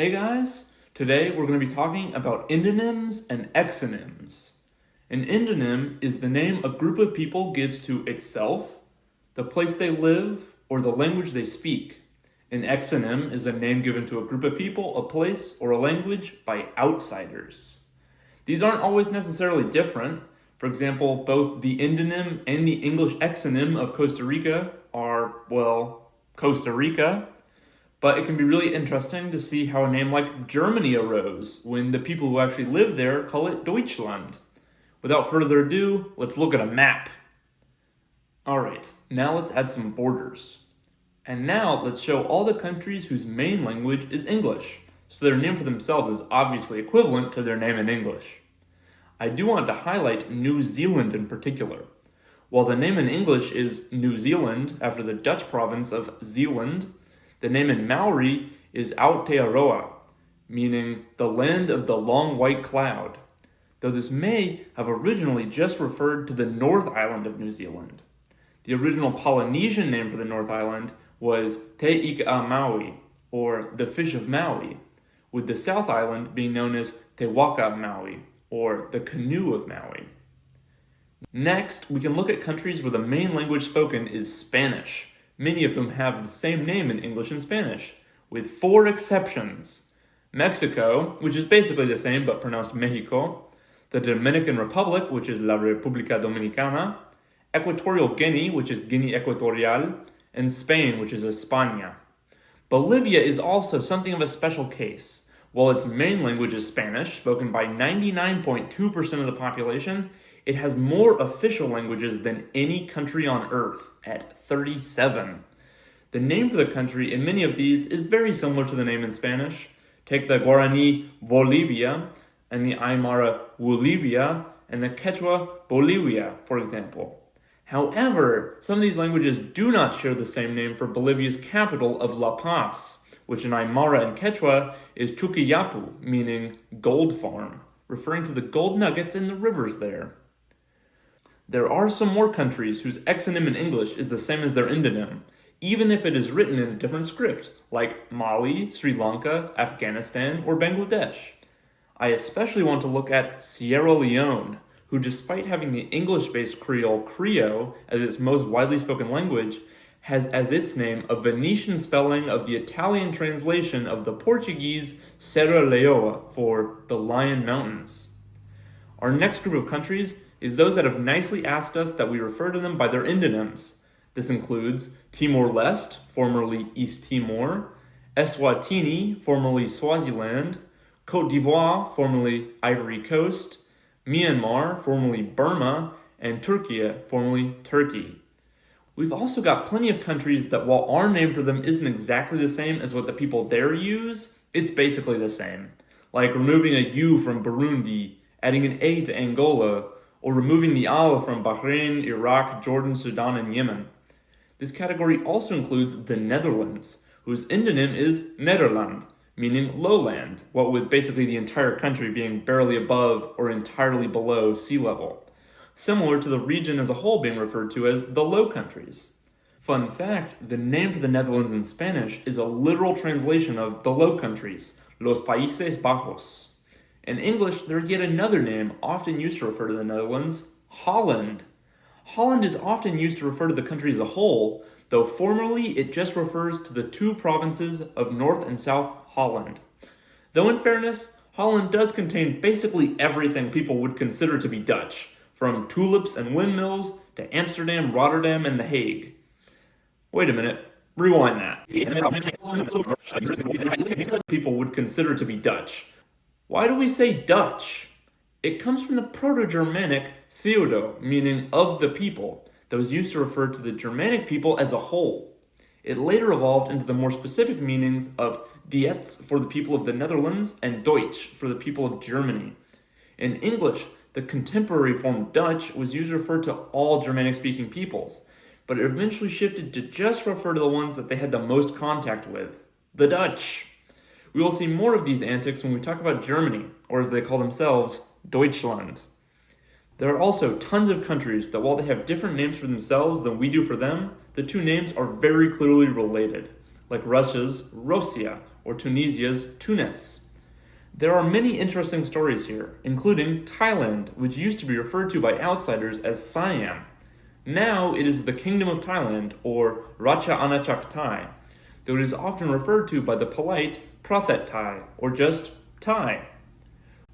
Hey guys, today we're going to be talking about endonyms and exonyms. An endonym is the name a group of people gives to itself, the place they live, or the language they speak. An exonym is a name given to a group of people, a place, or a language by outsiders. These aren't always necessarily different. For example, both the endonym and the English exonym of Costa Rica are, well, Costa Rica. But it can be really interesting to see how a name like Germany arose when the people who actually live there call it Deutschland. Without further ado, let's look at a map. Alright, now let's add some borders. And now let's show all the countries whose main language is English, so their name for themselves is obviously equivalent to their name in English. I do want to highlight New Zealand in particular. While the name in English is New Zealand after the Dutch province of Zeeland, the name in Maori is Aotearoa, meaning the land of the long white cloud, though this may have originally just referred to the North Island of New Zealand. The original Polynesian name for the North Island was Te Ika Maui, or the Fish of Maui, with the South Island being known as Te Waka Maui, or the Canoe of Maui. Next, we can look at countries where the main language spoken is Spanish, many of whom have the same name in English and Spanish, with 4 exceptions. Mexico, which is basically the same but pronounced Mexico, the Dominican Republic, which is La República Dominicana, Equatorial Guinea, which is Guinea Equatorial, and Spain, which is España. Bolivia is also something of a special case. While its main language is Spanish, spoken by 99.2% of the population, it has more official languages than any country on Earth, at 37. The name for the country in many of these is very similar to the name in Spanish. Take the Guarani Bolivia, and the Aymara Bolivia, and the Quechua Bolivia, for example. However, some of these languages do not share the same name for Bolivia's capital of La Paz, which in Aymara and Quechua is Chuquiyapu, meaning gold farm, referring to the gold nuggets in the rivers there. There are some more countries whose exonym in English is the same as their endonym, even if it is written in a different script, like Mali, Sri Lanka, Afghanistan, or Bangladesh. I especially want to look at Sierra Leone, who despite having the English-based Creole as its most widely spoken language, has as its name a Venetian spelling of the Italian translation of the Portuguese Serra Leoa for the Lion Mountains. Our next group of countries is those that have nicely asked us that we refer to them by their endonyms. This includes Timor-Leste, formerly East Timor, Eswatini, formerly Swaziland, Côte d'Ivoire, formerly Ivory Coast, Myanmar, formerly Burma, and Turkey, formerly Turkey. We've also got plenty of countries that while our name for them isn't exactly the same as what the people there use, it's basically the same. Like removing a U from Burundi, adding an A to Angola, or removing the al from Bahrain, Iraq, Jordan, Sudan, and Yemen. This category also includes the Netherlands, whose endonym is Nederland, meaning lowland, what with basically the entire country being barely above or entirely below sea level, similar to the region as a whole being referred to as the Low Countries. Fun fact, the name for the Netherlands in Spanish is a literal translation of the Low Countries, Los Países Bajos. In English, there's yet another name often used to refer to the Netherlands, Holland. Holland is often used to refer to the country as a whole, though formally it just refers to the 2 provinces of North and South Holland. Though in fairness, Holland does contain basically everything people would consider to be Dutch, from tulips and windmills to Amsterdam, Rotterdam, and The Hague. Wait a minute, rewind that. People would consider to be Dutch. Why do we say Dutch? It comes from the Proto-Germanic Theodo, meaning of the people, that was used to refer to the Germanic people as a whole. It later evolved into the more specific meanings of Diets for the people of the Netherlands and Deutsch for the people of Germany. In English, the contemporary form Dutch was used to refer to all Germanic-speaking peoples, but it eventually shifted to just refer to the ones that they had the most contact with, the Dutch. We will see more of these antics when we talk about Germany, or as they call themselves, Deutschland. There are also tons of countries that while they have different names for themselves than we do for them, the 2 names are very clearly related, like Russia's Rossiya, or Tunisia's Tunis. There are many interesting stories here, including Thailand, which used to be referred to by outsiders as Siam. Now it is the Kingdom of Thailand, or Raja Anachak Thai, though it is often referred to by the polite Prophet Thai, or just Thai.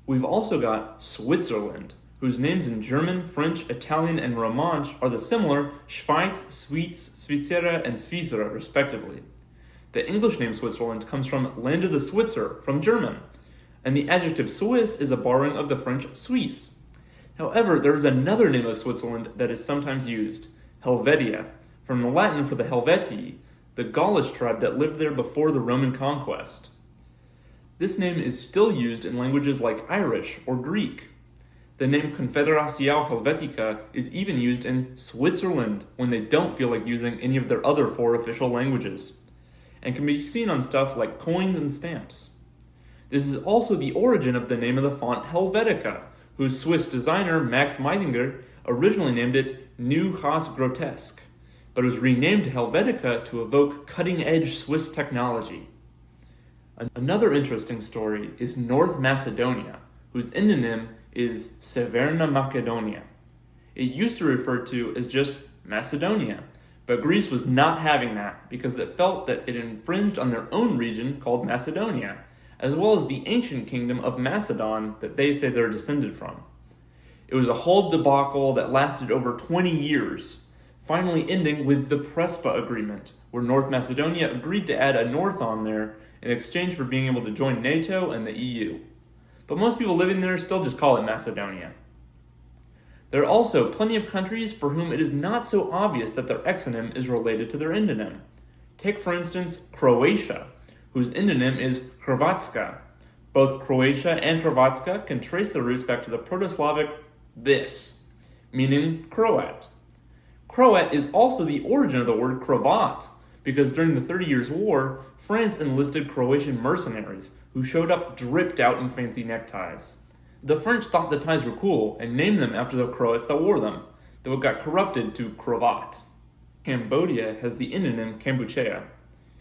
We've also got Switzerland, whose names in German, French, Italian, and Romansh are the similar Schweiz, Schwyz, Svizzera, and Svizzera, respectively. The English name Switzerland comes from land of the Switzer, from German, and the adjective Swiss is a borrowing of the French Suisse. However, there is another name of Switzerland that is sometimes used, Helvetia, from the Latin for the Helvetii, the Gaulish tribe that lived there before the Roman conquest. This name is still used in languages like Irish or Greek. The name Confederação Helvetica is even used in Switzerland when they don't feel like using any of their other 4 official languages, and can be seen on stuff like coins and stamps. This is also the origin of the name of the font Helvetica, whose Swiss designer Max Meidinger originally named it New Haus Grotesque, but was renamed to Helvetica to evoke cutting-edge Swiss technology. Another interesting story is North Macedonia, whose endonym is Severna Macedonia. It used to refer to as just Macedonia, but Greece was not having that because it felt that it infringed on their own region called Macedonia, as well as the ancient kingdom of Macedon that they say they're descended from. It was a whole debacle that lasted over 20 years, finally ending with the Prespa Agreement, where North Macedonia agreed to add a north on there in exchange for being able to join NATO and the EU. But most people living there still just call it Macedonia. There are also plenty of countries for whom it is not so obvious that their exonym is related to their endonym. Take, for instance, Croatia, whose endonym is Hrvatska. Both Croatia and Hrvatska can trace their roots back to the Proto-Slavic this, meaning Croat. Croat is also the origin of the word cravat, because during the 30 Years' War, France enlisted Croatian mercenaries who showed up dripped out in fancy neckties. The French thought the ties were cool and named them after the Croats that wore them, though it got corrupted to cravat. Cambodia has the endonym Kampuchea.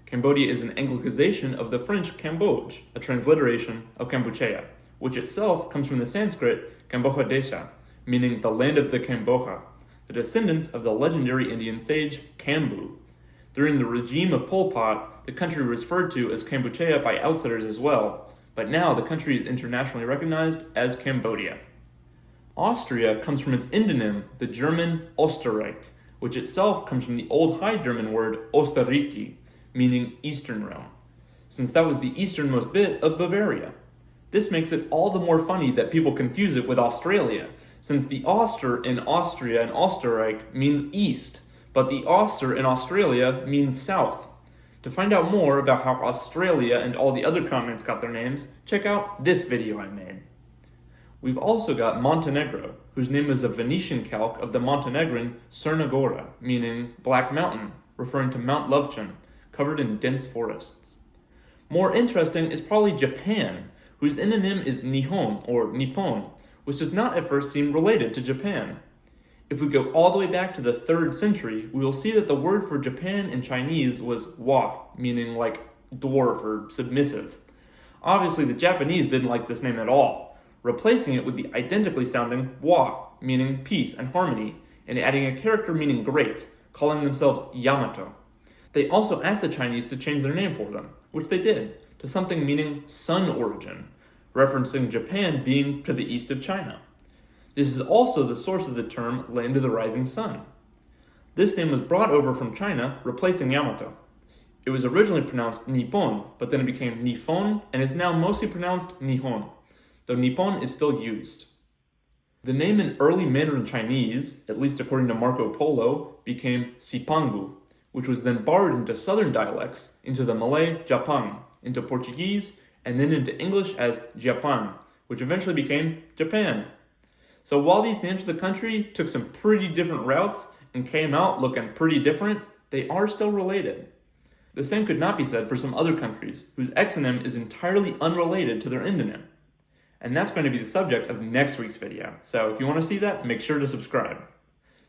Cambodia is an anglicization of the French Cambodge, a transliteration of Kampuchea, which itself comes from the Sanskrit Kamboja Desha, meaning the land of the Kamboja, the descendants of the legendary Indian sage Kambu. During the regime of Pol Pot, the country was referred to as Kampuchea by outsiders as well, but now the country is internationally recognized as Cambodia. Austria comes from its endonym, the German Österreich, which itself comes from the Old High German word Österreich, meaning Eastern realm, since that was the easternmost bit of Bavaria. This makes it all the more funny that people confuse it with Australia, since the Oster in Austria and Österreich means east, but the Oster in Australia means south. To find out more about how Australia and all the other continents got their names, check out this video I made. We've also got Montenegro, whose name is a Venetian calque of the Montenegrin Crna Gora, meaning Black Mountain, referring to Mount Lovćen, covered in dense forests. More interesting is probably Japan, whose endonym is Nihon or Nippon, which does not at first seem related to Japan. If we go all the way back to the 3rd century, we will see that the word for Japan in Chinese was wa, meaning like dwarf or submissive. Obviously, the Japanese didn't like this name at all, replacing it with the identically sounding wa, meaning peace and harmony, and adding a character meaning great, calling themselves Yamato. They also asked the Chinese to change their name for them, which they did, to something meaning sun origin, referencing Japan being to the east of China. This is also the source of the term Land of the Rising Sun. This name was brought over from China, replacing Yamato. It was originally pronounced Nippon, but then it became Nifon, and is now mostly pronounced Nihon, though Nippon is still used. The name in early Mandarin Chinese, at least according to Marco Polo, became Sipangu, which was then borrowed into southern dialects, into the Malay Japang, into Portuguese, and then into English as Japan, which eventually became Japan. So while these names of the country took some pretty different routes and came out looking pretty different, they are still related. The same could not be said for some other countries, whose exonym is entirely unrelated to their endonym. And that's going to be the subject of next week's video, so if you want to see that, make sure to subscribe.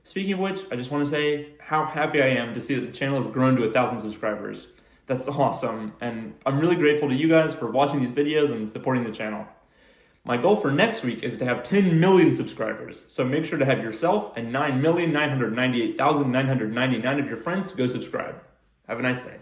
Speaking of which, I just want to say how happy I am to see that the channel has grown to 1,000 subscribers. That's awesome, and I'm really grateful to you guys for watching these videos and supporting the channel. My goal for next week is to have 10 million subscribers, so make sure to have yourself and 9,998,999 of your friends to go subscribe. Have a nice day.